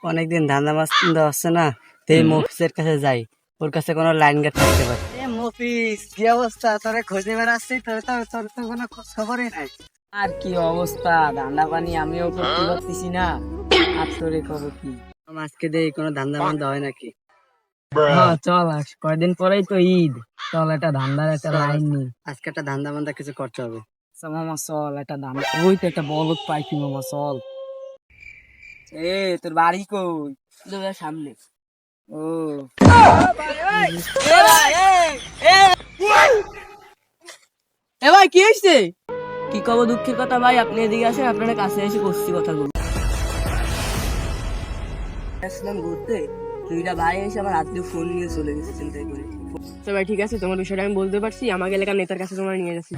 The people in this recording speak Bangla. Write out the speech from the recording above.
অনেকদিন ধান্দা মাছ কিনতে হচ্ছে না, এই মফিসের কাছে যাই, ওর কাছে কোনো লাইন গেট থাকতে পারে। মফিস, কি অবস্থা? তোরে খোঁজে বেড়াচ্ছি, তোর তো কোনো খোঁজ খবরই নাই। আর কি অবস্থা, ধান্দা পানি আমিও করতে পারতেছি না। আর তোরে খবর কি? আজকে দেই কোনো ধান্দা বান্দা হয় নাকি? হ্যাঁ চল, কয়দিন পরেই তো ঈদ, চল একটা ধান্দার একটা লাইন নি। আজকে একটা ধান্দা বান্দা কিছু করতে হবে। মামা চল একটা ধান্দা, ওই তো একটা বলদ পাইছি মামা, চল। এ তোর বাড়ি কই? সামনে। ও এ ভাই কি হয়েছে? কি কব দুঃখের কথা ভাই, আপনি এদিকে আসেন, আপনার কাছে এসে করছি কথাগুলো। আসলাম ঘুরতে, দুইটা ভাই এসে আমার হাত দিয়ে ফোন নিয়ে চলে গেছে চিন্তাই করে। তো ভাই ঠিক আছে, তোমার বিষয়টা আমি বলতে পারছি, আমাকে এলাকার নেতার কাছে তোমার নিয়ে যাচ্ছি।